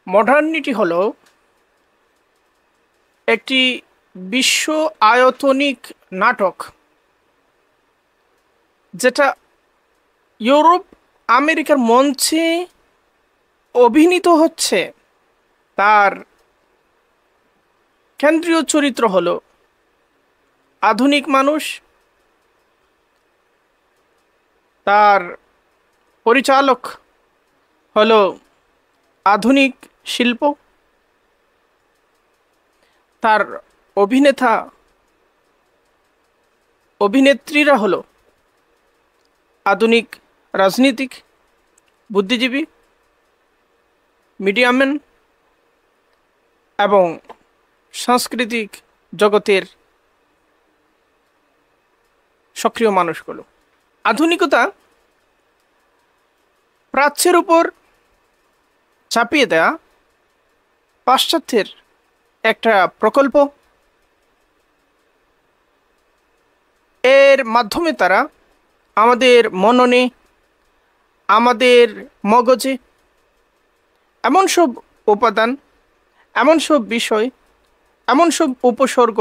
Modernity হলো একটি বিশ্ব আয়তনিক নাটক, যেটা ইউরোপ আমেরিকার মঞ্চে অভিনীত হচ্ছে। তার কেন্দ্রীয় চরিত্র হলো আধুনিক মানুষ, তার পরিচালক হলো আধুনিক শিল্প, তার অভিনেতা অভিনেত্রীরা হলো আধুনিক রাজনীতিক, বুদ্ধিজীবী, মিডিয়াম্যান এবং সাংস্কৃতিক জগতের সক্রিয় মানুষগুলো। আধুনিকতা প্রাচ্যের উপর চাপিয়ে দেয়া পাশ্চাত্যের একটা প্রকল্প। এর মাধ্যমে তারা আমাদের মননে, আমাদের মগজে এমন সব উপাদান, এমন সব বিষয়, এমন সব উপসর্গ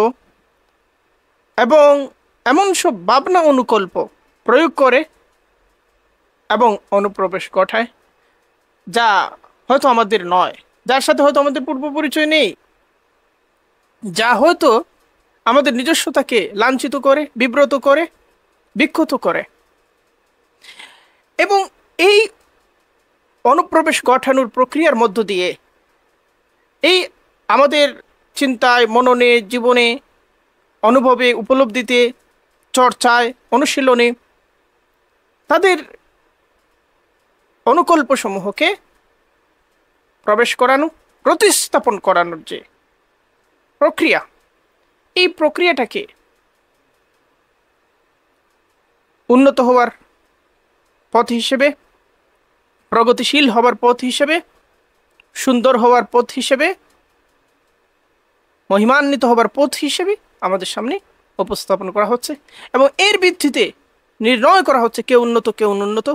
এবং এমন সব ভাবনা অনুকল্প প্রয়োগ করে এবং অনুপ্রবেশ ঘটায়, যা হয়তো আমাদের নয়, যার সাথে হয়তো আমাদের পূর্ব পরিচয় নেই, যা হয়তো আমাদের নিজস্বতাকে লাঞ্ছিত করে, বিব্রত করে, বিক্ষত করে। এবং এই অনুপ্রবেশ ঘটানোর প্রক্রিয়ার মধ্য দিয়ে এই আমাদের চিন্তায়, মননে, জীবনে, অনুভবে, উপলব্ধিতে, চর্চায়, অনুশীলনে তাদের অনুকল্পসমূহকে প্রবেশ করানো, প্রতিস্থাপন করানোর যে প্রক্রিয়া, এই প্রক্রিয়াটাকে উন্নত হওয়ার পথ হিসেবে, প্রগতিশীল হওয়ার পথ হিসেবে, সুন্দর হওয়ার পথ হিসেবে, মহিমান্বিত হবার পথ হিসেবে আমাদের সামনে উপস্থাপন করা হচ্ছে। এবং এর ভিত্তিতে নির্ণয় করা হচ্ছে কে উন্নত, কে অনুন্নত,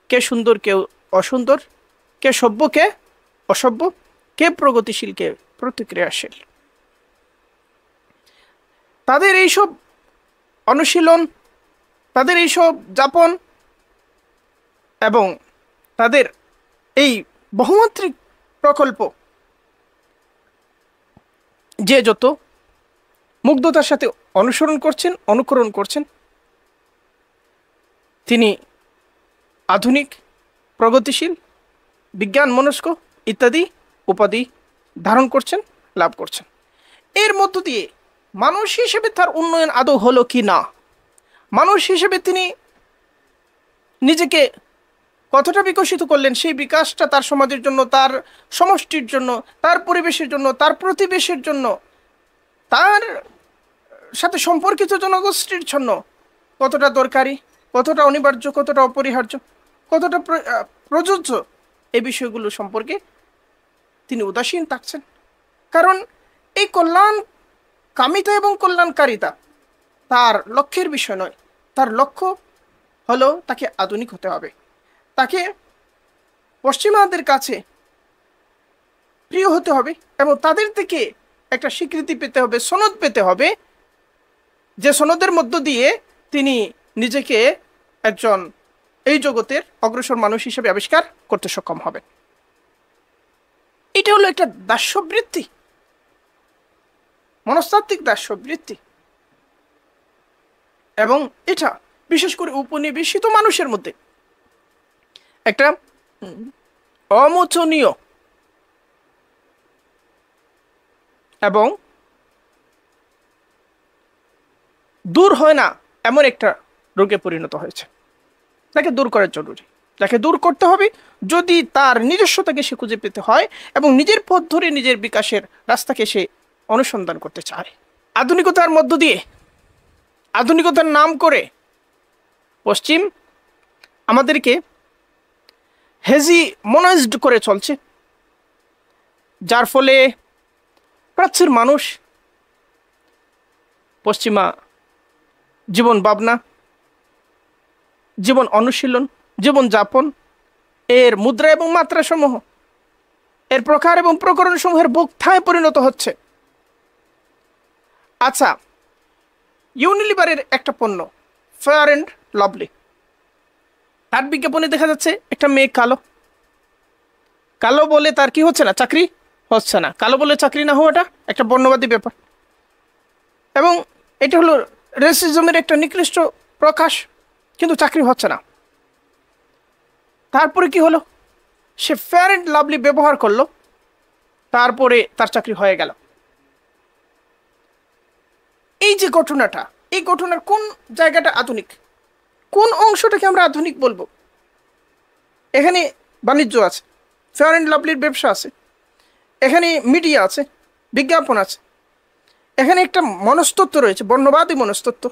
কে সুন্দর, কে অসুন্দর, কে সভ্য, কে অসভ্য, কে প্রগতিশীল, কে প্রতিক্রিয়াশীল। তাদের এইসব অনুশীলন, তাদের এইসব যাপন এবং তাদের এই বহুমাত্রিক প্রকল্প যে যত মুগ্ধতার সাথে অনুসরণ করছেন, অনুকরণ করছেন, তিনি আধুনিক, প্রগতিশীল, বিজ্ঞান মনস্ক ইত্যাদি উপাধি ধারণ করছেন, লাভ করছেন। এর মধ্য দিয়ে মানুষ হিসেবে তার উন্নয়ন আদৌ হলো কি না, মানুষ হিসেবে তিনি নিজেকে কতটা বিকশিত করলেন, সেই বিকাশটা তার সমাজের জন্য, তার সমষ্টির জন্য, তার পরিবেশের জন্য, তার প্রতিবেশের জন্য, তার সাথে সম্পর্কিত জনগোষ্ঠীর জন্য কতটা দরকারি, কতটা অনিবার্য, কতটা অপরিহার্য, কতটা প্রযোজ্য, এই বিষয়গুলো সম্পর্কে তিনি উদাসীন থাকছেন। কারণ এই কল্যাণ কামিতা এবং কল্যাণকারিতা তার লক্ষ্যের বিষয় নয়। তার লক্ষ্য হলো তাকে আধুনিক হতে হবে, তাকে পশ্চিমাদের কাছে প্রিয় হতে হবে এবং তাদের থেকে একটা স্বীকৃতি পেতে হবে, সনদ পেতে হবে, যে সনদের মধ্য দিয়ে তিনি নিজেকে একজন এই জগতের অগ্রসর মানুষ হিসেবে আবিষ্কার করতে সক্ষম হবেন। এটা হলো একটা দাস্যবৃত্তি, মনস্তাত্ত্বিক দাস্যবৃত্তি। এবং এটা বিশেষ করে উপনিবেশিত মানুষের মধ্যে একটা অমোচনীয় এবং দূর হয় না এমন একটা রোগে পরিণত হয়েছে। তাকে দূর করা জরুরি, তাকে দূর করতে হবে যদি তার নিজস্বতাকে সে খুঁজে পেতে হয় এবং নিজের পথ ধরে নিজের বিকাশের রাস্তাকে সে অনুসন্ধান করতে চায়। আধুনিকতার মধ্য দিয়ে, আধুনিকতার নাম করে পশ্চিম আমাদেরকে হেজিমনাইজড করে চলছে, যার ফলে প্রাচ্যের মানুষ পশ্চিমা জীবন ভাবনা, জীবন অনুশীলন, জীবন যাপন, এর মুদ্রা এবং মাত্রা সমূহ, এর প্রকার এবং প্রকরণ সমূহের ভোক্তায় পরিণত হচ্ছে। আচ্ছা, ইউনিলিভারের একটা পণ্য ফেয়ার অ্যান্ড লাভলি, তার বিজ্ঞাপনে দেখা যাচ্ছে একটা মেয়ে কালো, কালো বলে তার কি হচ্ছে না, চাকরি হচ্ছে না। কালো বলে চাকরি না হওয়াটা একটা বর্ণবাদী ব্যাপার, এবং এটা হলো রেসিজমের একটা নিকৃষ্ট প্রকাশ, কিন্তু চাকরি হচ্ছে না। তারপরে কি হলো, সে ফেয়ার অ্যান্ড লাভলি ব্যবহার করলো, তারপরে তার চাকরি হয়ে গেল। এই যে ঘটনাটা, এই ঘটনার কোন জায়গাটা আধুনিক, কোন অংশটাকে আমরা আধুনিক বলবো? এখানে বাণিজ্য আছে, ফেয়ার অ্যান্ড লাভলির ব্যবসা আছে, এখানে মিডিয়া আছে, বিজ্ঞাপন আছে, এখানে একটা মনস্তত্ত্ব রয়েছে, বর্ণবাদী মনস্তত্ত্ব,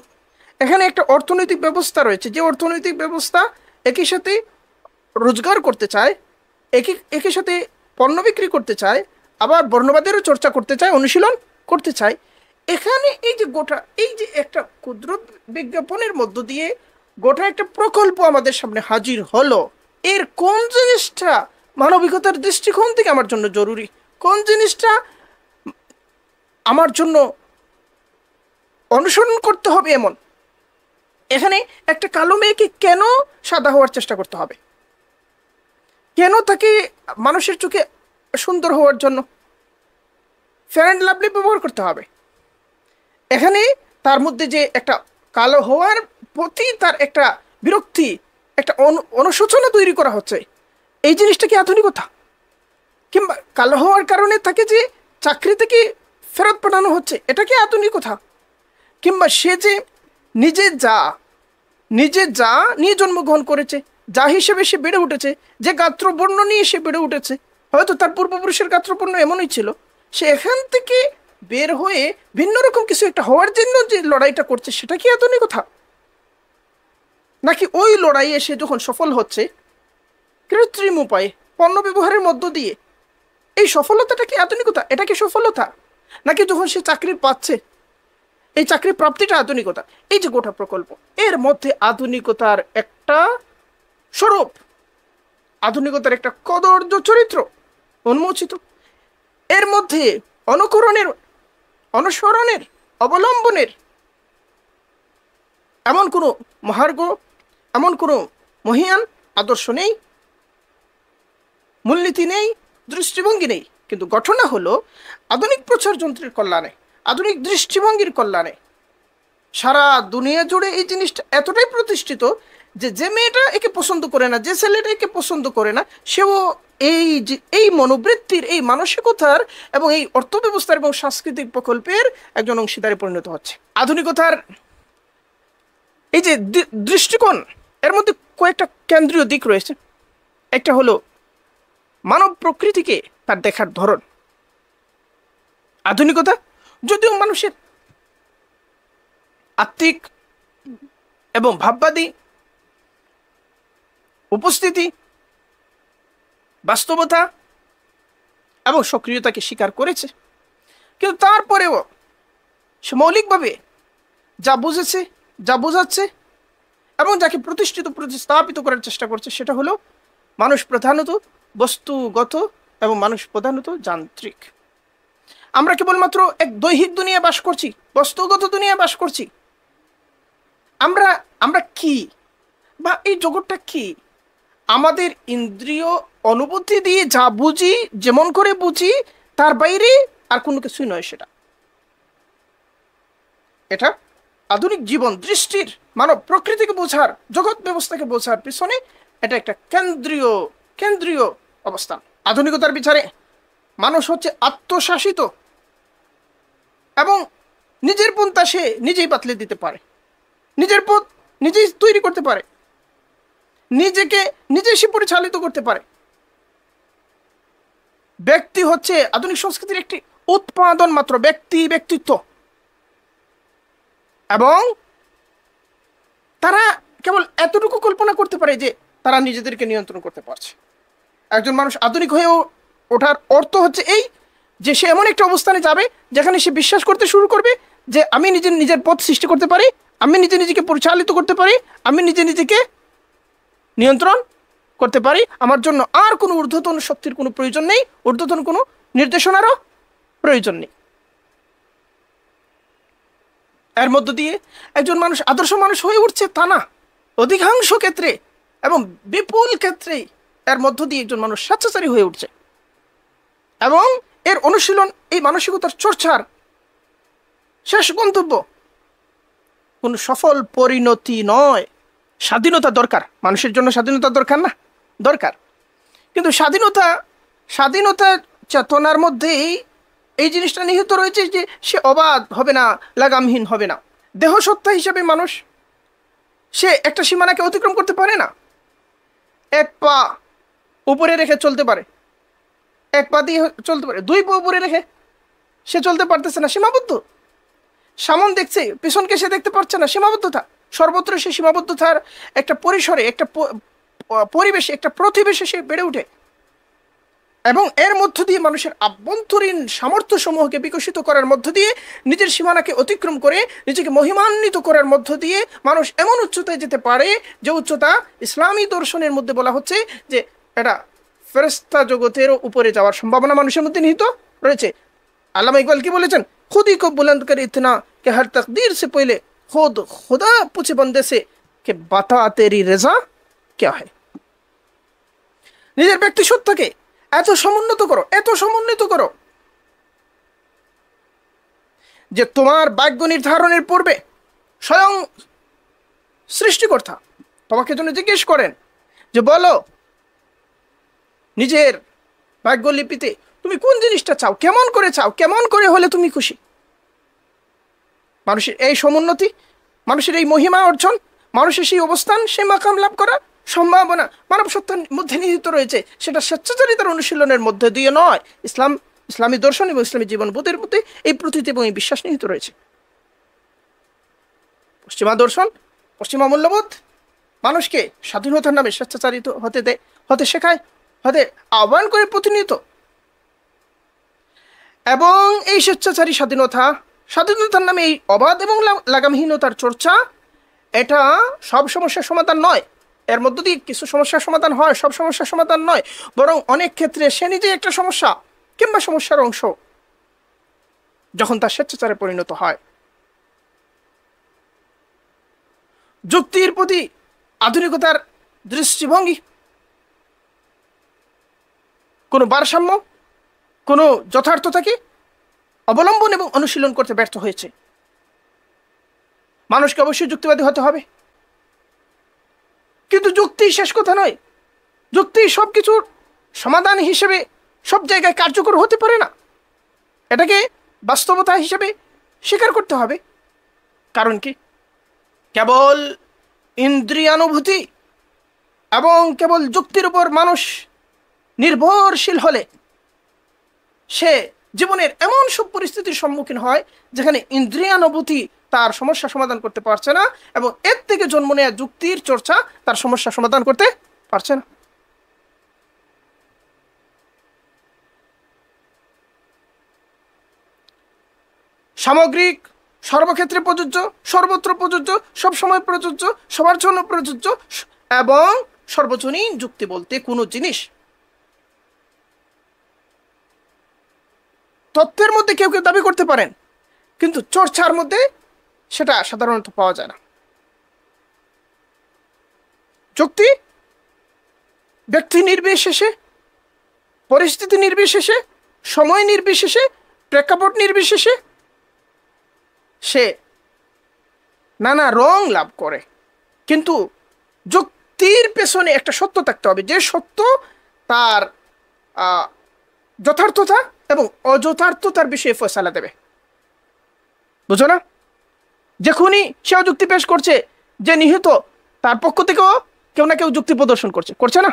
এখানে একটা অর্থনৈতিক ব্যবস্থা রয়েছে, যে অর্থনৈতিক ব্যবস্থা একই সাথে রোজগার করতে চায়, একই সাথে পণ্য বিক্রি করতে চায়, আবার বর্ণবাদেরও চর্চা করতে চায়, অনুশীলন করতে চায়। এখানে এই যে গোটা, এই যে একটা ক্ষুদ্র বিজ্ঞাপনের মধ্য দিয়ে গোটা একটা প্রকল্প আমাদের সামনে হাজির হলো, এর কোন জিনিসটা মানবিকতার দৃষ্টিকোণ থেকে আমার জন্য জরুরি, কোন জিনিসটা আমার জন্য অনুসরণ করতে হবে এমন? এখানে একটা কালো মেয়েকে কেন সাদা হওয়ার চেষ্টা করতে হবে? কেন তাকে মানুষের চোখে সুন্দর হওয়ার জন্য ফেয়ার অ্যান্ড লাভলি ব্যবহার করতে হবে? এখানে তার মধ্যে যে একটা কালো হওয়ার প্রতি তার একটা বিরক্তি, একটা অনুশোচনা তৈরি করা হচ্ছে, এই জিনিসটা কি আধুনিকতা? কিংবা কালো হওয়ার কারণে তাকে যে চাকরি থেকে ফেরত পাঠানো হচ্ছে, এটা কি আধুনিকতা? কিংবা সে যে নিজে যা নিয়ে জন্মগ্রহণ করেছে, যা হিসেবে সে বেড়ে উঠেছে, যে গাত্রবর্ণ নিয়ে সে বেড়ে উঠেছে, হয়তো তার পূর্বপুরুষের গাত্রবর্ণ এমনই ছিল, সে এখান থেকে বের হয়ে ভিন্ন রকম কিছু একটা হওয়ার জন্য যে লড়াইটা করছে, সেটা কি আধুনিকতা? নাকি ওই লড়াইয়ে সে যখন সফল হচ্ছে কৃত্রিম উপায়ে পণ্য ব্যবহারের মধ্য দিয়ে, এই সফলতাটা কি আধুনিকতা? এটা কি সফলতা? নাকি যখন সে চাকরি পাচ্ছে, এই চাকরি প্রাপ্তিটা আধুনিকতা? এই যে গোটা প্রকল্প, এর মধ্যে আধুনিকতার একটা স্বরূপ, আধুনিকতার একটা কদর্য চরিত্র উন্মোচিত। এর মধ্যে অনুকরণের, অনুসরণের, অবলম্বনের এমন কোনো মহার্ঘ, এমন কোনো মহিয়ান আদর্শ নেই, মূলনীতি নেই, দৃষ্টিভঙ্গি নেই। কিন্তু ঘটনা হলো আধুনিক প্রচার যন্ত্রের কল্যাণে, আধুনিক দৃষ্টিভঙ্গির কল্যাণে সারা দুনিয়া জুড়ে এই জিনিসটা এতটাই প্রতিষ্ঠিত যে, যে মেয়েটা একে পছন্দ করে না, যে ছেলেটা একে পছন্দ করে না, সেও এই মনোবৃত্তির, এই মানসিকতার এবং এই অর্থব্যবস্থার এবং সাংস্কৃতিক প্রকল্পের একজন অংশীদারে পরিণত হচ্ছে। আধুনিকতার এই যে দৃষ্টিকোণ, এর মধ্যে কয়েকটা কেন্দ্রীয় দিক রয়েছে। একটা হলো মানব প্রকৃতিকে তার দেখার ধরন। আধুনিকতা যদিও মানুষের আত্মিক এবং ভাববাদী উপস্থিতি, বাস্তবতা এবং সক্রিয়তাকে স্বীকার করেছে, কিন্তু তারপরেও সে মৌলিকভাবে যা বুঝেছে, যা বোঝাচ্ছে এবং যাকে প্রতিস্থাপিত করার চেষ্টা করছে, সেটা হলো মানুষ প্রধানত বস্তুগত এবং মানুষ প্রধানত যান্ত্রিক। আমরা কেবলমাত্র এক দৈহিক দুনিয়ায় বাস করছি, বস্তুগত দুনিয়ায় বাস করছি। আমরা কি, বা এই জগৎটা কি? আমাদের ইন্দ্রিয় অনুভূতি দিয়ে যা বুঝি, যেমন করে বুঝি, তার বাইরে আর কোনো কিছুই নয় সেটা। এটা আধুনিক জীবন দৃষ্টির, মানব প্রকৃতিকে বোঝার, জগৎ ব্যবস্থাকে বোঝার পিছনে এটা একটা কেন্দ্রীয় অবস্থান। আধুনিকতার বিচারে মানুষ হচ্ছে আত্মশাসিত এবং নিজের পন্থা সে নিজেই বাতলে দিতে পারে, নিজের পথ নিজেই তৈরি করতে পারে, নিজেকে নিজেই সে পরিচালিত করতে পারে। ব্যক্তি হচ্ছে আধুনিক সংস্কৃতির একটি উৎপাদন মাত্র, ব্যক্তিত্ব, এবং তারা কেবল এতটুকু কল্পনা করতে পারে যে তারা নিজেদেরকে নিয়ন্ত্রণ করতে পারছে। একজন মানুষ আধুনিক হয়ে ওঠার অর্থ হচ্ছে এই যে সে এমন একটা অবস্থানে যাবে যেখানে সে বিশ্বাস করতে শুরু করবে যে আমি নিজের পথ সৃষ্টি করতে পারি, আমি নিজেকে পরিচালিত করতে পারি, আমি নিজেকে নিয়ন্ত্রণ করতে পারি, আমার জন্য আর কোনো ঊর্ধ্বতন শক্তির কোনো প্রয়োজন নেই, ঊর্ধ্বতন কোনো নির্দেশনারও প্রয়োজন নেই। এর মধ্য দিয়ে একজন মানুষ আদর্শ মানুষ হয়ে উঠছে তা না, অধিকাংশ ক্ষেত্রে এবং বিপুল ক্ষেত্রেই এর মধ্য দিয়ে একজন মানুষ স্বেচ্ছাচারী হয়ে উঠছে। এবং এর অনুশীলন, এই মানসিকতার চর্চার শেষ গন্তব্য কোনো সফল পরিণতি নয়। স্বাধীনতা দরকার, মানুষের জন্য স্বাধীনতা দরকার না? দরকার। কিন্তু স্বাধীনতা চেতনার মধ্যেই এই জিনিসটা নিহিত রয়েছে যে সে অবাধ হবে না, লাগামহীন হবে না। দেহসত্তা হিসেবে মানুষ সে একটা সীমানাকে অতিক্রম করতে পারে না। এক পা উপরে রেখে চলতে পারে, এক পা দিয়ে চলতে পারে, দুই পা উপরে রেখে সে চলতে পারতেছে না, সীমাবদ্ধ। সামন দেখছে, পিছনকে সে দেখতে পারছে না, সীমাবদ্ধতা। সর্বত্র সে সীমাবদ্ধতার একটা পরিসরে, একটা পরিবেশে, একটা প্রতিবেশে সে বেড়ে ওঠে। এবং এর মধ্য দিয়ে মানুষের আভ্যন্তরীণ সামর্থ্য সমূহকে বিকশিত করার মধ্য দিয়ে, নিজের সীমানাকে অতিক্রম করে নিজেকে মহিমান্বিত করার মধ্য দিয়ে মানুষ এমন উচ্চতায় যেতে পারে যে উচ্চতা ইসলামী দর্শনের মধ্যে বলা হচ্ছে যে এটা ফেরেশতা জগতেরও উপরে যাওয়ার সম্ভাবনা মানুষের মধ্যে নিহিত রয়েছে। আল্লামা ইকবাল কি বলেছেন? খুদি কো বুলন্দ করে ইতনা কে হর তকদীর সে পহলে খুদ খুদা পুছে বন্দে সে কে বাতা তেরি রেজা ক্যা হয়। নিজের ব্যক্তি সত্তাকে এত সমুন্নত করো, এত সমন্বিত করো যে তোমার ভাগ্য নির্ধারণের পূর্বে স্বয়ং সৃষ্টিকর্তা তোমাকে জন্য জিজ্ঞেস করেন যে বলো নিজের ভাগ্যলিপিতে তুমি কোন জিনিসটা চাও, কেমন করে চাও, কেমন করে হলে তুমি খুশি। মানুষের এই সমুন্নতি, মানুষের এই মহিমা অর্জন, মানুষের সেই অবস্থান, সেই মাকাম লাভ করার সম্ভাবনা মানব সত্তার মধ্যে নিহিত রয়েছে। সেটা স্বেচ্ছাচারিতার অনুশীলনের মধ্যে দিয়ে নয়, ইসলামী দর্শন এবং ইসলামী জীবনবোধের মধ্যে এই প্রতীতি এবং এই বিশ্বাস নিহিত রয়েছে। পশ্চিমা দর্শন, পশ্চিমা মূল্যবোধ মানুষকে স্বাধীনতার নামে স্বেচ্ছাচারিত হতে শেখায়, হতে আহ্বান করে প্রতিনিয়ত। এবং এই স্বেচ্ছাচারী স্বাধীনতার নামে এই অবাধ এবং লাগামহীনতার চর্চা, এটা সব সমস্যার সমাধান নয়। এর মধ্য দিয়ে কিছু সমস্যার সমাধান হয়, সব সমস্যার সমাধান নয়, বরং অনেক ক্ষেত্রে সে নিজে একটা সমস্যা কিংবা সমস্যার অংশ যখন তার স্বেচ্ছাচারে পরিণত হয়। যুক্তির প্রতি আধুনিকতার দৃষ্টিভঙ্গি কোনো ভারসাম্য, কোনো যথার্থতাকে অবলম্বন এবং অনুশীলন করতে ব্যর্থ হয়েছে। মানুষকে অবশ্যই যুক্তিবাদী হতে হবে, কিন্তু যুক্তি শেষ কথা নয়। যুক্তি সব কিছুর সমাধান হিসেবে সব জায়গায় কার্যকর হতে পারে না। এটাকে বাস্তবতা হিসেবে স্বীকার করতে হবে। কারণ কি, কেবল ইন্দ্রিয়ানুভূতি এবং কেবল যুক্তির উপর মানুষ নির্ভরশীল হলে সে জীবনের এমন সব পরিস্থিতির সম্মুখীন হয় যেখানে ইন্দ্রিয়ানুভূতি তার সমস্যা সমাধান করতে পারছে না, এবং এর থেকে জন্ম নেয়া যুক্তির চর্চা তার সমস্যা সমাধান করতে পারছে না। সামগ্রিক, সর্বক্ষেত্রে প্রযোজ্য, সর্বত্র প্রযোজ্য, সবসময় প্রযোজ্য, সবার জন্য প্রযোজ্য এবং সর্বজনীন যুক্তি বলতে কোনো জিনিস তত্ত্বের মধ্যে কেউ কেউ দাবি করতে পারেন, কিন্তু চর্চার মধ্যে সেটা সাধারণত পাওয়া যায় না। যুক্তি ব্যক্তি নির্বিশেষে, পরিস্থিতি নির্বিশেষে, সময় নির্বিশেষে, প্রেক্ষাপট নির্বিশেষে সে নানা রং লাভ করে, কিন্তু যুক্তির পেছনে একটা সত্য থাকতে হবে, যে সত্য তার যথার্থতা এবং অযথার্থতার বিষয়ে ফয়সালা দেবে। বুঝো না? যখনই সে যুক্তি পেশ করছে যে নিহিত, তার পক্ষ থেকেও কেউ না কেউ যুক্তি প্রদর্শন করছে না?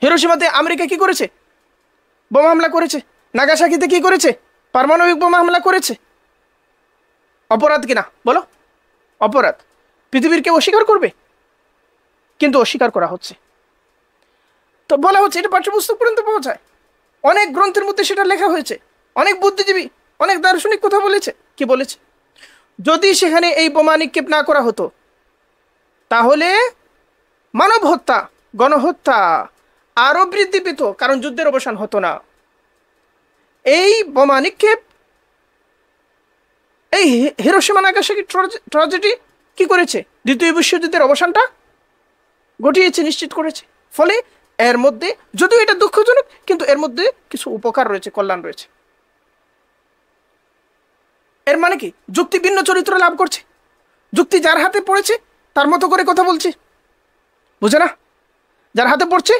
হিরোশিমাতে আমেরিকা কি করেছে? বোমা হামলা করেছে। নাগাসাকিতে কি করেছে? পারমাণবিক বোমা হামলা করেছে। অপরাধ কিনা বলো? অপরাধ। পৃথিবীর কেউ অস্বীকার করবে? কিন্তু অস্বীকার করা হচ্ছে। তো বলা হচ্ছে, এটা পাঠ্যপুস্তক পর্যন্ত পাওয়া যায়, অনেক গ্রন্থের মধ্যে সেটা লেখা হয়েছে। অনেক বুদ্ধিজীবী, অনেক দার্শনিক কথা বলেছে। কি বলেছে? যদি সেখানে এই বোমা নিক্ষেপ না করা হতো তাহলে মানব হত্যা গণহত্যা আরো বৃদ্ধি পেত, কারণ যুদ্ধের অবসান হতো না। এই বোমা নিক্ষেপ, এই হিরোশিমা নাগাসাকি ট্র্যাজেডি কি করেছে? দ্বিতীয় বিশ্বযুদ্ধের অবসানটা ঘটিয়েছে, নিশ্চিত করেছে। ফলে এর মধ্যে, যদিও এটা দুঃখজনক, কিন্তু এর মধ্যে কিছু উপকার রয়েছে, কল্যাণ রয়েছে। এর মানে কি? যুক্তি ভিন্ন চরিত্র লাভ করছে। যুক্তি যার হাতে পড়েছে তার মতো করে কথা বলছে, বুঝে না? যার হাতে পড়ছে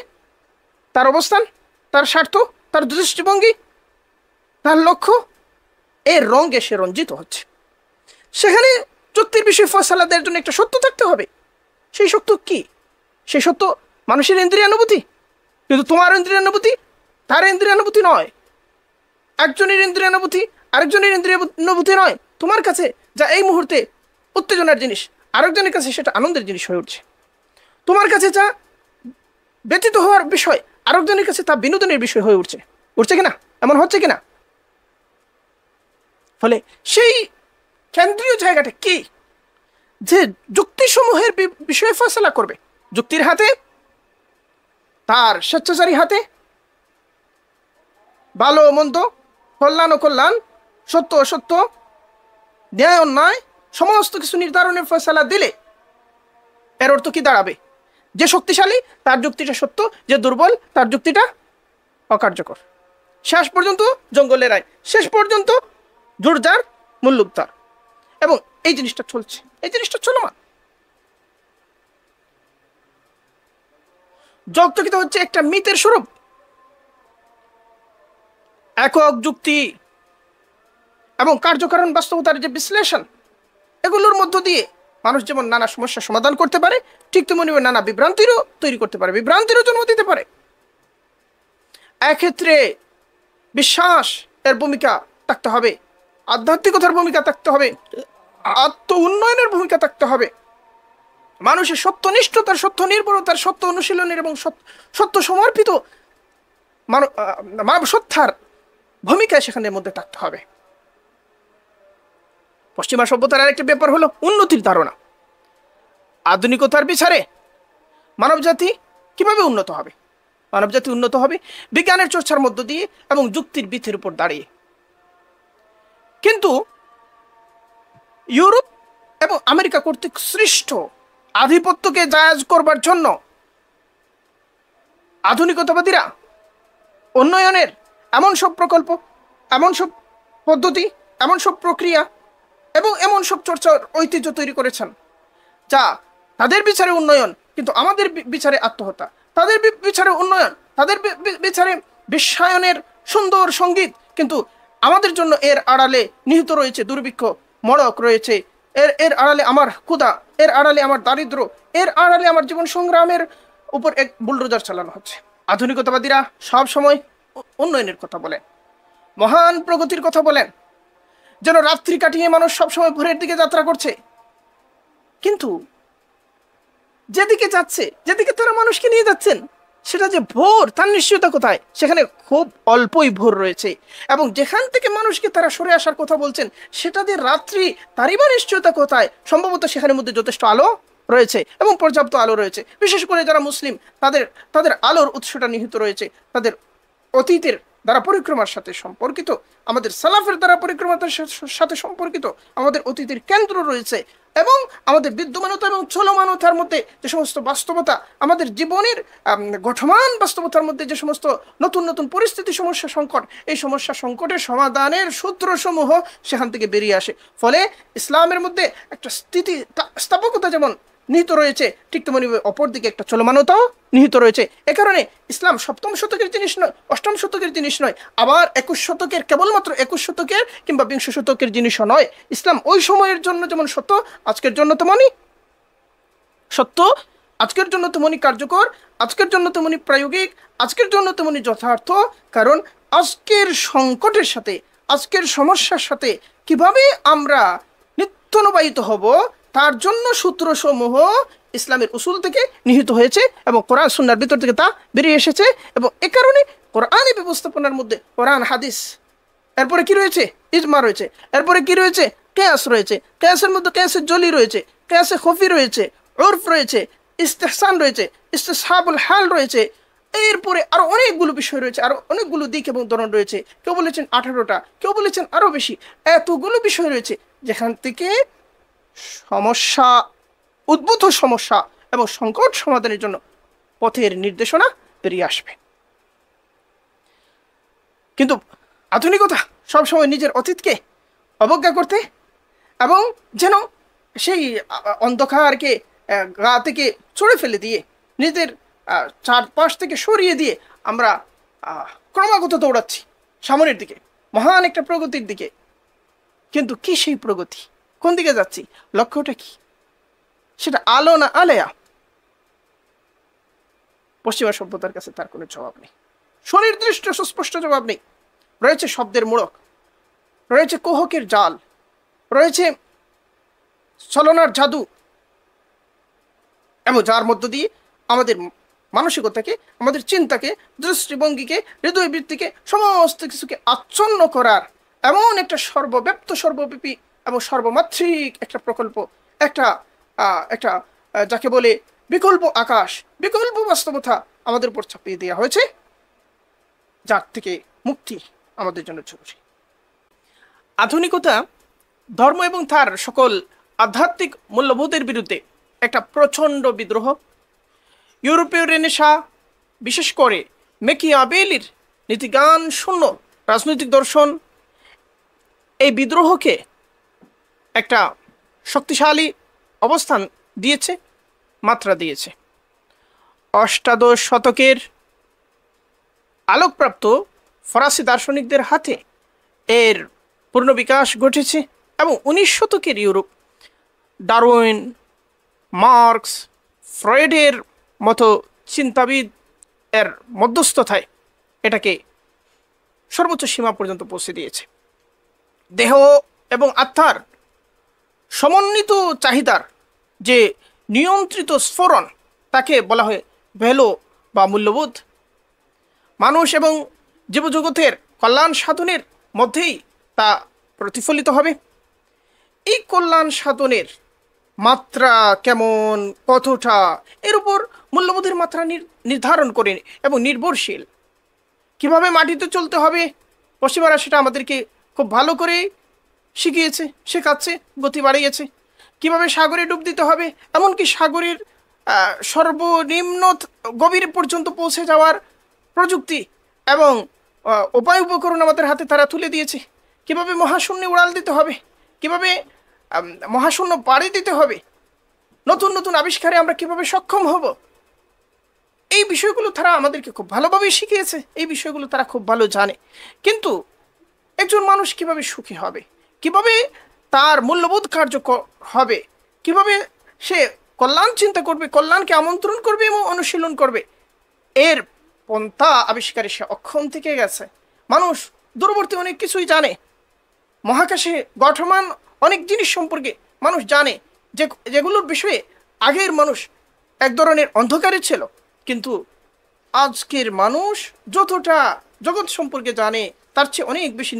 তার অবস্থান, তার স্বার্থ, তার দৃষ্টিভঙ্গি, তার লক্ষ্য, এর রঙে সে রঞ্জিত হচ্ছে। সেখানে যুক্তির বিষয়ে ফয়সালা দেওয়ার জন্য একটা সত্য থাকতে হবে। সেই সত্য কি? সেই সত্য মানুষের ইন্দ্রিয়ানুভূতি, কিন্তু তোমার ইন্দ্রিয়ানুভূতি তার ইন্দ্রিয়ানুভূতি নয়। একজনের ইন্দ্রিয়ানুভূতি আরেকজনের ইন্দ্রিয়ানুভূতি নয়। তোমার কাছে যা এই মুহূর্তে উত্তেজনার জিনিস, আরেকজনের কাছে সেটা আনন্দের জিনিস হয়ে উঠছে। তোমার কাছে যা ব্যতীত হওয়ার বিষয়, আরেকজনের কাছে তা বিনোদনের বিষয় হয়ে উঠছে। উঠছে কিনা? এমন হচ্ছে কিনা? ফলে সেই কেন্দ্রীয় জায়গাটা কি? যে যুক্তিসমূহের বিষয়ে ফয়সালা করবে। যুক্তির হাতে, তার স্বেচ্ছাচারী হাতে, ভালো মন্দ, কল্যাণ ও কল্যাণ, সত্য অসত্য, ন্যায় অন্যায়, সমস্ত কিছু নির্ধারণের ফয়সালা দিলে এর অর্থ কি দাঁড়াবে? যে শক্তিশালী তার যুক্তিটা সত্য, যে দুর্বল তার যুক্তিটা অকার্যকর। শেষ পর্যন্ত জঙ্গলের আইন, শেষ পর্যন্ত জোরজার মুল্লুক তার। এবং এই জিনিসটা চলছে, এই জিনিসটা চলমান। যৌক্তিকতা হচ্ছে একটা মিথের স্বরূপ। একক যুক্তি এবং কার্যকারণ বাস্তবতার যে বিশ্লেষণ, এগুলোর মধ্য দিয়ে মানুষ যেমন নানা সমস্যার সমাধান করতে পারে, ঠিক তেমনি নানা বিভ্রান্তিরও তৈরি করতে পারে, বিভ্রান্তিরও জন্ম দিতে পারে। এক্ষেত্রে বিশ্বাস এর ভূমিকা থাকতে হবে, আধ্যাত্মিকতার ভূমিকা থাকতে হবে, আত্ম উন্নয়নের ভূমিকা থাকতে হবে। মানুষের সত্যনিষ্ঠতার, সত্য নির্ভরতার, সত্য অনুশীলনের এবং সত্য সমর্পিত মানব সত্তার ভূমিকা সেখানের মধ্যে থাকতে হবে। পশ্চিমা সভ্যতার আরেকটা ব্যাপার হলো উন্নতির ধারণা। আধুনিকতার বিচারে মানবজাতি কিভাবে উন্নত হবে? মানবজাতি উন্নত হবে বিজ্ঞানের চর্চার মধ্য দিয়ে এবং যুক্তির ভিত্তির উপর দাঁড়িয়ে। কিন্তু ইউরোপ এবং আমেরিকা কর্তৃক সৃষ্ট আধিপত্যকে জায়েজ করবার জন্য আধুনিকতাবাদীরা উন্নয়নের এমন সব প্রকল্প, এমন সব পদ্ধতি, এমন সব প্রক্রিয়া এবং এমন সব চর্চার ঐতিহ্য তৈরি করেছেন যা তাদের বিচারে উন্নয়ন, কিন্তু আমাদের বিচারে আত্মহত্যা। তাদের বিচারে উন্নয়ন, তাদের বিচারে বিশ্বায়নের সুন্দর সঙ্গীত, কিন্তু আমাদের জন্য এর আড়ালে নিহিত রয়েছে দুর্ভিক্ষ, মড়ক রয়েছে, এর আড়ালে আমার ক্ষুধা, এর আড়ালে আমার দারিদ্র, এর আড়ালে আমার জীবন সংগ্রামের উপর এক বুলডোজার চালানো হচ্ছে। আধুনিকতাবাদীরা সব সময় উন্নয়নের কথা বলেন, মহান প্রগতির কথা বলেন, যেন রাত্রি কাটিয়ে মানুষ সবসময় ভোরের দিকে যাত্রা করছে। কিন্তু যেদিকে যাচ্ছে, যেদিকে তারা মানুষকে নিয়ে যাচ্ছেন, সেটা যে ভোর, তার নিশ্চয়তা কোথায়? সেখানে খুব অল্পই ভোর রয়েছে। এবং যেখান থেকে মানুষকে তারা সরে আসার কথা বলছেন, সেটা যে রাত্রি, তারই বা নিশ্চয়তা কোথায়? সম্ভবত সেখানের মধ্যে যথেষ্ট আলো রয়েছে এবং পর্যাপ্ত আলো রয়েছে। বিশেষ করে যারা মুসলিম, তাদের আলোর উৎসটা নিহিত রয়েছে তাদের অতীতের দ্বারা পরিক্রমার সাথে সম্পর্কিত, আমাদের সালাফের দ্বারা পরিক্রমার সাথে সম্পর্কিত আমাদের অতীতের কেন্দ্র রয়েছে। এবং আমাদের বিদ্যমানতা এবং চলমানতার মধ্যে যে সমস্ত বাস্তবতা, আমাদের জীবনের গঠমান বাস্তবতার মধ্যে যে সমস্ত নতুন নতুন পরিস্থিতি, সমস্যা সংকট, এই সমস্যা সংকটের সমাধানের সূত্রসমূহ সেখান থেকে বেরিয়ে আসে। ফলে ইসলামের মধ্যে একটা স্থাপকতা যেমন নিহিত রয়েছে, ঠিক তেমনি অপরদিকে একটা চলমানতাও নিহিত রয়েছে। এ কারণে ইসলাম সপ্তম শতকের জিনিস নয়, অষ্টম শতকের জিনিস নয়, আবার 21 শতকের, কেবলমাত্র 21 শতকের কিংবা 20 শতকের জিনিসও নয়। ইসলাম ওই সময়ের জন্য যেমন সত্য, আজকের জন্য তেমনই সত্য, আজকের জন্য তেমনই কার্যকর, আজকের জন্য তেমনই প্রায়োগিক, আজকের জন্য তেমনই যথার্থ। কারণ আজকের সংকটের সাথে, আজকের সমস্যার সাথে কিভাবে আমরা নিত্যনবায়িত হব, তার জন্য সূত্রসমূহ ইসলামের উসুল থেকে নিহিত হয়েছে এবং কোরআন সুন্নাহর ভিতর থেকে তা বেরিয়ে এসেছে। এবং এ কারণে কোরআনী ব্যবস্থাপনার মধ্যে কোরআন, হাদিস, এরপরে কি রয়েছে? ইজমা রয়েছে। এরপরে কি রয়েছে? কেয়াস রয়েছে। কেয়াসের মধ্যে কেয়াসের জলি রয়েছে, কেয়াসে খফি রয়েছে, উরফ রয়েছে, ইস্তেহসান রয়েছে, ইস্তেসাবুল হাল রয়েছে, এরপরে আরো অনেকগুলো বিষয় রয়েছে, আরো অনেকগুলো দিক এবং ধরন রয়েছে। কেউ বলেছেন 18টা, কেউ বলেছেন আরো বেশি। এতগুলো বিষয় রয়েছে যেখান থেকে সমস্যা, উদ্ভূত সমস্যা এবং সংকট সমাধানের জন্য পথের নির্দেশনা বেরিয়ে আসবে। কিন্তু আধুনিকতা সবসময় নিজের অতীতকে অবজ্ঞা করতে এবং যেন সেই অন্ধকারকে গা থেকে ছুঁড়ে ফেলে দিয়ে, নিজের চারপাশ থেকে সরিয়ে দিয়ে আমরা ক্রমাগত দৌড়াচ্ছি সামনের দিকে, মহান একটা প্রগতির দিকে। কিন্তু কি সেই প্রগতি? কোন দিকে যাচ্ছি? লক্ষ্যটা কি? সেটা আলো না আলেয়া? পশ্চিমা সভ্যতার কাছে তার কোনো জবাব নেই, সুনির্দিষ্ট সুস্পষ্ট জবাব নেই। রয়েছে শব্দের মোড়ক, রয়েছে কুহকের জাল, রয়েছে ছলনার জাদু, এবং যার মধ্য দিয়ে আমাদের মানসিকতাকে, আমাদের চিন্তাকে, দৃষ্টিভঙ্গিকে, হৃদয়বৃত্তিকে, সমস্ত কিছুকে আচ্ছন্ন করার এমন একটা সর্বব্যাপ্ত, সর্বব্যাপী এবং সর্বমাত্রিক একটা প্রকল্প, একটা একটা যাকে বলে বিকল্প আকাশ, বিকল্প বাস্তবতা আমাদের উপর চাপিয়ে দেওয়া হয়েছে, যার থেকে মুক্তি আমাদের জন্য জরুরি। আধুনিকতা ধর্ম এবং তার সকল আধ্যাত্মিক মূল্যবোধের বিরুদ্ধে একটা প্রচণ্ড বিদ্রোহ। ইউরোপীয় রেনেসা, বিশেষ করে মেকিয়াভেলির নীতিজ্ঞান শূন্য রাজনৈতিক দর্শন, এই বিদ্রোহকে একটা শক্তিশালী অবস্থান দিয়েছে, মাত্রা দিয়েছে। অষ্টাদশ শতকের আলোকপ্রাপ্ত ফরাসি দার্শনিকদের হাতে এর পূর্ণ বিকাশ ঘটেছে এবং 19 শতকের ইউরোপ, ডারউইন, মার্কস, ফ্রয়েডের মতো চিন্তাবিদ এর মধ্যস্থতায় এটাকে সর্বোচ্চ সীমা পর্যন্ত পৌঁছে দিয়েছে। দেহ এবং আত্মার সমন্বিত চাহিদার যে নিয়ন্ত্রিত স্ফোরণ, তাকে বলা হয় ভ্যালু বা মূল্যবোধ। মানুষ এবং জীবজগতের কল্যাণ সাধনের মধ্যেই তা প্রতিফলিত হবে। এই কল্যাণ সাধনের মাত্রা কেমন, কতটা, এর উপর মূল্যবোধের মাত্রা নির্ধারণ করে এবং নির্ভরশীল। কিভাবে মাটিতে চলতে হবে, পশ্চিমারা সেটা আমাদেরকে খুব ভালো করে শিখিয়েছে, শেখাচ্ছে, গতি বাড়িয়েছে। কিভাবে সাগরে ডুব দিতে হবে, এমনকি সাগরের সর্বনিম্ন গভীর পর্যন্ত পৌঁছে যাওয়ার প্রযুক্তি এবং উপায় উপকরণ আমাদের হাতে তারা তুলে দিয়েছে। কিভাবে মহাশূন্যে উড়াল দিতে হবে, কিভাবে মহাশূন্য পাড়ি দিতে হবে, নতুন নতুন আবিষ্কারে আমরা কিভাবে সক্ষম হব, এই বিষয়গুলো তারা আমাদেরকে খুব ভালোভাবে শিখিয়েছে, এই বিষয়গুলো তারা খুব ভালো জানে। কিন্তু একজন মানুষ কিভাবে সুখী হবে, কিভাবে তার মূল্যবোধ কার্যকর হবে, কিভাবে সে কল্যাণ চিন্তা করবে, কল্যাণকে আমন্ত্রণ করবে এবং অনুশীলন করবে, এর পন্থা আবিষ্কারে সে অক্ষম থেকে গেছে। মানুষ দূরবর্তী অনেক কিছুই জানে, মহাকাশে গঠমান অনেক জিনিস সম্পর্কে মানুষ জানে, যেগুলোর বিষয়ে আগের মানুষ এক ধরনের অন্ধকারে ছিল। কিন্তু আজকের মানুষ যতটা জগৎ সম্পর্কে জানে, তার চেয়ে অনেক বেশি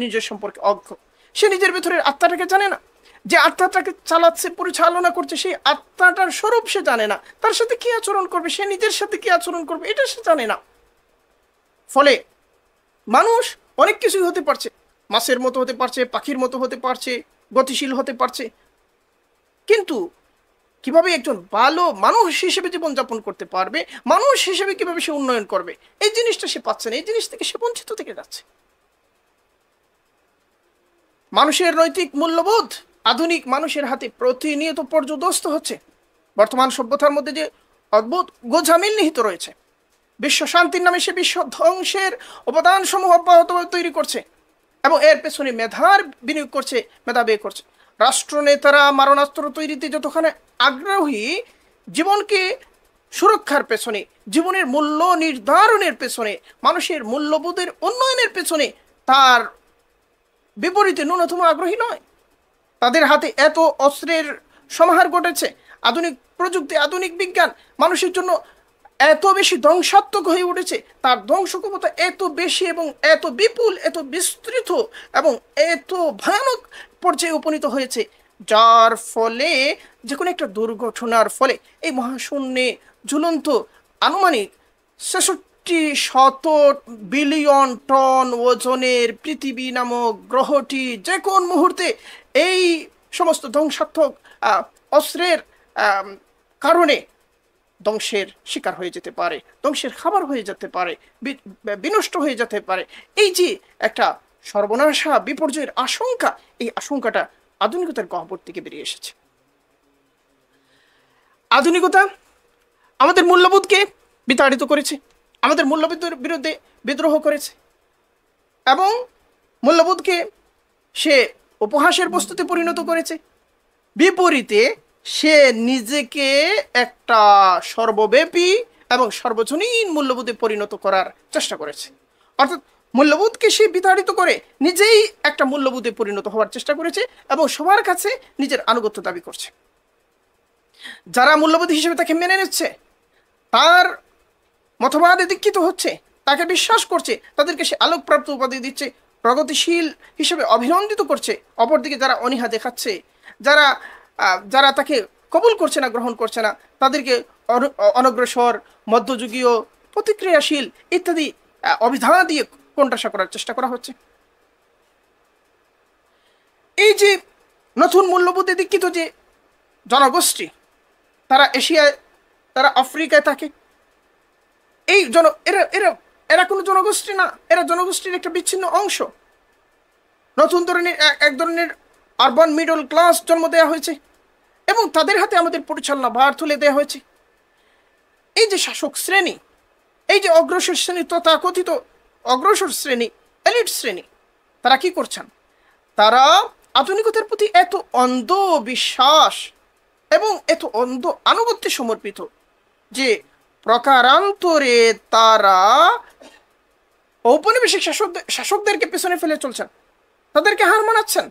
নিজের সম্পর্কে অজ্ঞ। সে নিজের ভেতরের আত্মাটাকে জানে না, যে আত্মাটাকে চালাচ্ছে, পরিচালনা করছে, সেই আত্মাটার স্বরূপ সে জানে না। তার সাথে কি আচরণ করবে, সে নিজের সাথে কি আচরণ করবে, এটা সে জানে না। ফলে মানুষ অনেক কিছুই হতে পারছে, মাছের মতো হতে পারছে, পাখির মতো হতে পারছে, গতিশীল হতে পারছে, কিন্তু কিভাবে একজন ভালো মানুষ হিসেবে জীবনযাপন করতে পারবে, মানুষ হিসেবে কিভাবে সে উন্নয়ন করবে, এই জিনিসটা সে পাচ্ছে না। এই জিনিস থেকে সে বঞ্চিত থেকে যাচ্ছে। মানুষের নৈতিক মূল্যবোধ আধুনিক মানুষের হাতে প্রতিনিয়ত পর্যদস্ত হচ্ছে। বর্তমান সভ্যতার মধ্যে যে অদ্ভুত গোঝামিল নিহিত রয়েছে, বিশ্ব শান্তির নামে সে বিশ্ব ধ্বংসের উপাদান সমূহ অব্যাহতভাবে তৈরি করছে এবং এর পেছনে মেধার বিনিয়োগ করছে, মেধা ব্যয় করছে। রাষ্ট্রনেতারা মারণাস্ত্র তৈরিতে যতখানি আগ্রহী, জীবনকে সুরক্ষার পেছনে, জীবনের মূল্য নির্ধারণের পেছনে, মানুষের মূল্যবোধের উন্নয়নের পেছনে তার বিপরীতে ন্যূনতম আগ্রহী নয়। তাদের হাতে এত অস্ত্রের সমাহার ঘটেছে, আধুনিক প্রযুক্তি, আধুনিক বিজ্ঞান মানুষের জন্য এত বেশি ধ্বংসাত্মক হয়ে উঠেছে, তার ধ্বংস ক্ষমতা এত বেশি এবং এত বিপুল, এত বিস্তৃত এবং এত ভয়ানক পর্যায়ে উপনীত হয়েছে যার ফলে যে কোনো একটা দুর্ঘটনার ফলে এই মহাশূন্যে ঝুলন্ত আনুমানিক ৬৬ শত বিলিয়ন টন ওজনের পৃথিবী নামক গ্রহটি যে কোন মুহূর্তে এই সমস্ত ধ্বংসাত্মক অস্ত্রের কারণে ধ্বংসের শিকার হয়ে যেতে পারে, ধ্বংসের খাবার হয়ে যেতে পারে, বিনষ্ট হয়ে যেতে পারে। এই যে একটা সর্বনাশা বিপর্যয়ের আশঙ্কা, এই আশঙ্কাটা আধুনিকতার গহ্বর থেকে বেরিয়ে এসেছে। আধুনিকতা আমাদের মূল্যবোধকে বিতাড়িত করেছে, আমাদের মূল্যবোধের বিরুদ্ধে বিদ্রোহ করেছে এবং মূল্যবোধকে সে উপহাসের বস্তুতে পরিণত করেছে। বিপরীতে সে নিজেকে একটা সর্বব্যাপী এবং সর্বজনীন মূল্যবোধে পরিণত করার চেষ্টা করেছে। অর্থাৎ মূল্যবোধকে সে বিতাড়িত করে নিজেই একটা মূল্যবোধে পরিণত হওয়ার চেষ্টা করেছে এবং সবার কাছে নিজের আনুগত্য দাবি করছে। যারা মূল্যবোধ হিসেবে তাকে মেনে নিচ্ছে, তার মতবাদে দীক্ষিত হচ্ছে, তাকে বিশ্বাস করছে, তাদেরকে সে আলোকপ্রাপ্ত উপাধি দিচ্ছে, প্রগতিশীল হিসেবে অভিনন্দিত করছে। অপরদিকে যারা অনীহা দেখাচ্ছে, যারা যারা তাকে কবুল করছে না, গ্রহণ করছে না, তাদেরকে অনগ্রসর, মধ্যযুগীয়, প্রতিক্রিয়াশীল ইত্যাদি অভিধান দিয়ে কোণঠাসা করার চেষ্টা করা হচ্ছে। এই যে নতুন মূল্যবোধে দীক্ষিত যে জনগোষ্ঠী, তারা এশিয়ায়, তারা আফ্রিকায় থাকে, এই এরা এরা এরা কোনো জনগোষ্ঠী না, এরা জনগোষ্ঠীর একটা বিচ্ছিন্ন অংশ। নতুন ধরনের এক ধরনের আরবান মিডল ক্লাস জন্ম দেওয়া হয়েছে এবং তাদের হাতে আমাদের পরিচালনা ভার তুলে দেওয়া হয়েছে। এই যে শাসক শ্রেণী, এই যে অগ্রসর শ্রেণী, তথাকথিত অগ্রসর শ্রেণী, এলিট শ্রেণী, তারা কি করছেন? তারা আধুনিকতার প্রতি এত অন্ধ বিশ্বাস এবং এত অন্ধ আনুগত্যে সমর্পিত যে প্রকারান্তরে তারা ঔপনিবেশিক শাসকদেরকে পেছনে ফেলে চলছেন, তাদেরকে হার মানাচ্ছেন।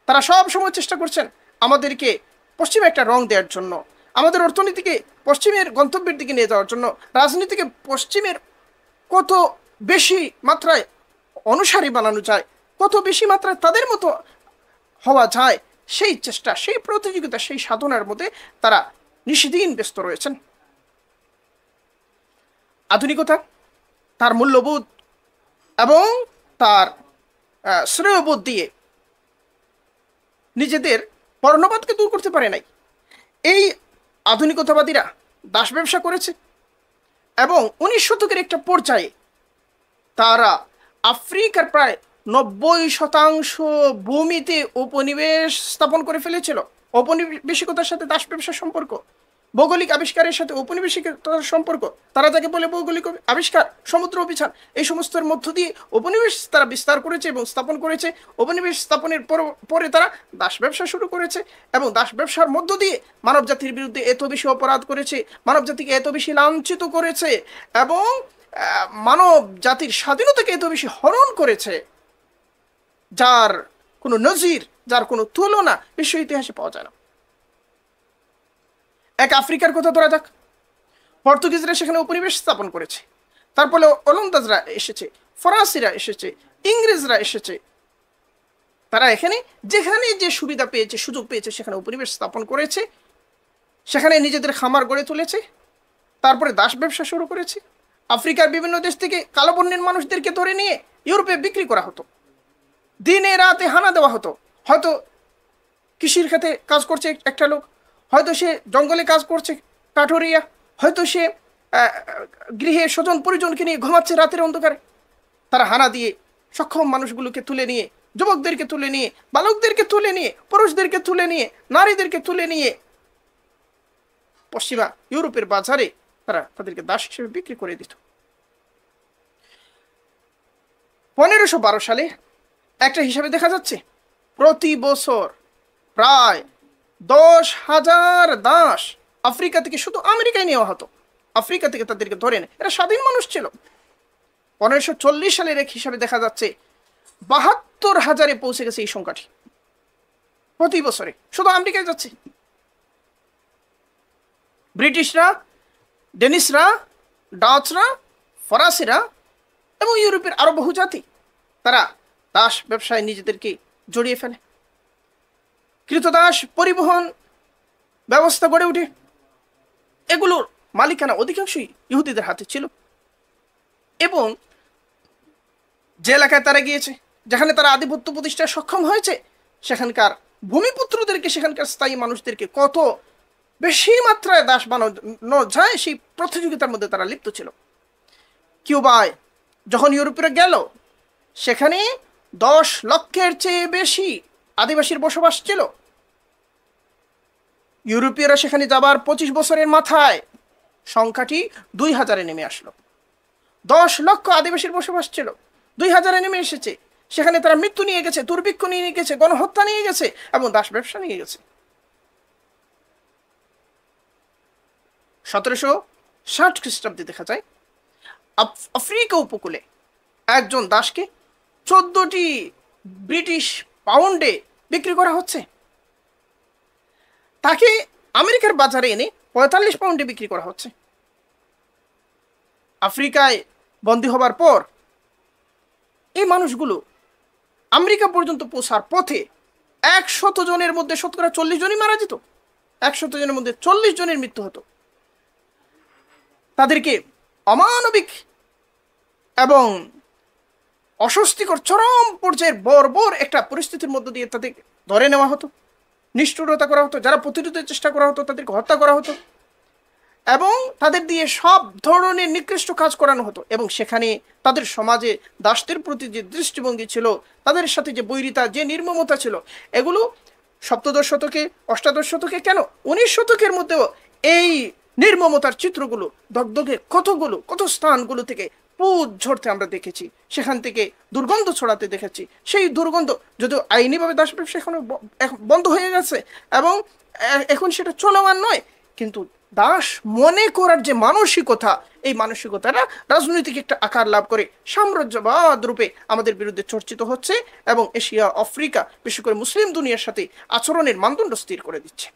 তারা সব সময় চেষ্টা করছেন আমাদেরকে পশ্চিমে একটা রং দেওয়ার জন্য, আমাদের অর্থনীতিকে পশ্চিমের গন্তব্যের দিকে নিয়ে যাওয়ার জন্য, রাজনীতিকে পশ্চিমের কত বেশি মাত্রায় অনুসারী বানানো যায়, কত বেশি মাত্রায় তাদের মতো হওয়া যায়, সেই চেষ্টা, সেই প্রতিযোগিতা, সেই সাধনার মধ্যে তারা নিশিদিন ব্যস্ত রয়েছেন। আধুনিকতা তার মূল্যবোধ এবং তার শ্রেয়বোধ দিয়ে নিজেদের বর্ণবাদকে দূর করতে পারে নাই। এই আধুনিকতাবাদীরা দাস ব্যবসা করেছে এবং 19 শতকের একটা পর্যায়ে তারা আফ্রিকার প্রায় 90% ভূমিতে উপনিবেশ স্থাপন করে ফেলেছিল। ঔপনিবেশিকতার সাথে দাস ব্যবসার সম্পর্ক, ভৌগোলিক আবিষ্কারের সাথে ঔপনিবেশিকতার সম্পর্ক, তারা যাকে বলে ভৌগোলিক আবিষ্কার, সমুদ্র অভিযান, এই সমস্তের মধ্য দিয়ে উপনিবেশ তারা বিস্তার করেছে এবং স্থাপন করেছে। উপনিবেশ স্থাপনের পরে তারা দাস ব্যবসা শুরু করেছে এবং দাস ব্যবসার মধ্য দিয়ে মানব জাতির বিরুদ্ধে এত বেশি অপরাধ করেছে, মানব জাতিকে এত বেশি লাঞ্ছিত করেছে এবং মানব জাতির স্বাধীনতাকে এত বেশি হরণ করেছে, যার কোনো নজির, যার কোনো তুলনা বিশ্ব ইতিহাসে পাওয়া যায় না। এক আফ্রিকার কথা ধরা যাক, পর্তুগিজরা সেখানে উপনিবেশ স্থাপন করেছে, তারপরে ওলন্দাজরা এসেছে, ফরাসিরা এসেছে, ইংরেজরা এসেছে। তারা এখানে যেখানে যে সুবিধা পেয়েছে, সুযোগ পেয়েছে, সেখানে উপনিবেশ স্থাপন করেছে, সেখানে নিজেদের খামার গড়ে তুলেছে, তারপরে দাস ব্যবসা শুরু করেছে। আফ্রিকার বিভিন্ন দেশ থেকে কালো বর্ণের মানুষদেরকে ধরে নিয়ে ইউরোপে বিক্রি করা হতো, দিনে রাতে হানা দেওয়া হতো। হয়তো কৃষির ক্ষেত্রে কাজ করছে একটা লোক, হয়তো সে জঙ্গলে কাজ করছে কাঠুরিয়া, হয়তো সে গৃহে স্বজন পরিজনকে নিয়ে ঘুমাচ্ছে রাতের অন্ধকারে। তারা হানা দিয়ে সক্ষম মানুষগুলোকে তুলে নিয়ে, যুবকদেরকে তুলে নিয়ে, বালকদেরকে তুলে নিয়ে, পুরুষদেরকে তুলে নিয়ে, নারীদেরকে তুলে নিয়ে পশ্চিমা ইউরোপের বাজারে তারা তাদেরকে দাস হিসেবে বিক্রি করে দিত। 1512 সালে একটা হিসাবে দেখা যাচ্ছে প্রতি বছর প্রায় 10,000 দাস আফ্রিকা থেকে শুধু আমেরিকায় নেওয়া হতো। আফ্রিকা থেকে তাদেরকে ধরে নেয়, এরা স্বাধীন মানুষ ছিল। 1540 সালের এক হিসাবে দেখা যাচ্ছে 72,000-এ পৌঁছে গেছে এই সংখ্যাটি। প্রতি বছরে শুধু আমেরিকায় যাচ্ছে। ব্রিটিশরা, ডেনিশরা, ডাচরা, ফরাসিরা এবং ইউরোপের আরো বহু জাতি তারা দাস ব্যবসায় নিজেদেরকে জড়িয়ে ফেলে। কৃতদাস পরিবহন ব্যবস্থা গড়ে ওঠে। এগুলোর মালিকানা অধিকাংশই ইহুদিদের হাতে ছিল। এবং যে এলাকায় তারা গিয়েছে, যেখানে তারা আধিপত্য প্রতিষ্ঠায় সক্ষম হয়েছে, সেখানকার ভূমিপুত্রদেরকে, সেখানকার স্থায়ী মানুষদেরকে কত বেশি মাত্রায় দাস বানানো যায় সেই প্রতিযোগিতার মধ্যে তারা লিপ্ত ছিল। কিউবায় যখন ইউরোপীয়রা গেল, সেখানে 10 লক্ষের চেয়ে বেশি আদিবাসীর বসবাস ছিল। ইউরোপীয়রা সেখানে যাবার 25 বছরের মাথায় সংখ্যাটি 2000-এ নেমে আসলো। 10 লক্ষ আদিবাসীর বসবাস ছিল, 2000-এ নেমে এসেছে। সেখানে তারা মৃত্যু নিয়ে গেছে, দুর্ভিক্ষ নিয়ে গেছে, গণহত্যা নিয়ে গেছে এবং দাস ব্যবসা নিয়ে গেছে। 1760 খ্রিস্টাব্দে দেখা যায় আফ্রিকা উপকূলে একজন দাসকে 14টি ব্রিটিশ পাউন্ডে বিক্রি করা হচ্ছে। তাকে আমেরিকার বাজারে এনে 45 পাউন্ডে বিক্রি করা হচ্ছে। আফ্রিকায় বন্দী হবার পর এই মানুষগুলো আমেরিকা পর্যন্ত পৌঁছার পথে 100 জনের মধ্যে শতকরা 40 জনই মারা যেত। 100 জনের মধ্যে 40 জনের মৃত্যু হতো। তাদেরকে অমানবিক এবং অস্বস্তিকর চরম পর্যায়ের বর্বর একটা পরিস্থিতির মধ্য দিয়ে তাদের ধরে নেওয়া হতো, নিষ্ঠুরতা করা হতো। যারা প্রতিরোধের চেষ্টা করা হতো তাদেরকে হত্যা করা হতো এবং তাদের দিয়ে সব ধরনের নিকৃষ্ট কাজ করানো হতো। এবং সেখানে তাদের সমাজে দাসদের প্রতি যে দৃষ্টিভঙ্গি ছিল, তাদের সাথে যে বৈরিতা, যে নির্মমতা ছিল, এগুলো সপ্তদশ শতকে, অষ্টাদশ শতকে, কেন 19 শতকের মধ্যেও এই নির্মমতার চিত্রগুলো দগদগে কত স্থানগুলো থেকে পুজ ঝরতে আমরা দেখেছি। সেখান থেকে দুর্গন্ধ ছড়াতে দেখেছি। সেই দুর্গন্ধ যদিও আইনিভাবে দাস ব্যবসা এখনো বন্ধ হয়ে গেছে এবং এখন সেটা চলমান নয়, কিন্তু দাস মনে করার যে মানসিকতা, এই মানসিকতাটা রাজনৈতিক একটা আকার লাভ করে সাম্রাজ্যবাদ রূপে আমাদের বিরুদ্ধে চর্চিত হচ্ছে এবং এশিয়া, আফ্রিকা, বিশেষ করে মুসলিম দুনিয়ার সাথে আচরণের মানদণ্ড স্থির করে দিচ্ছে।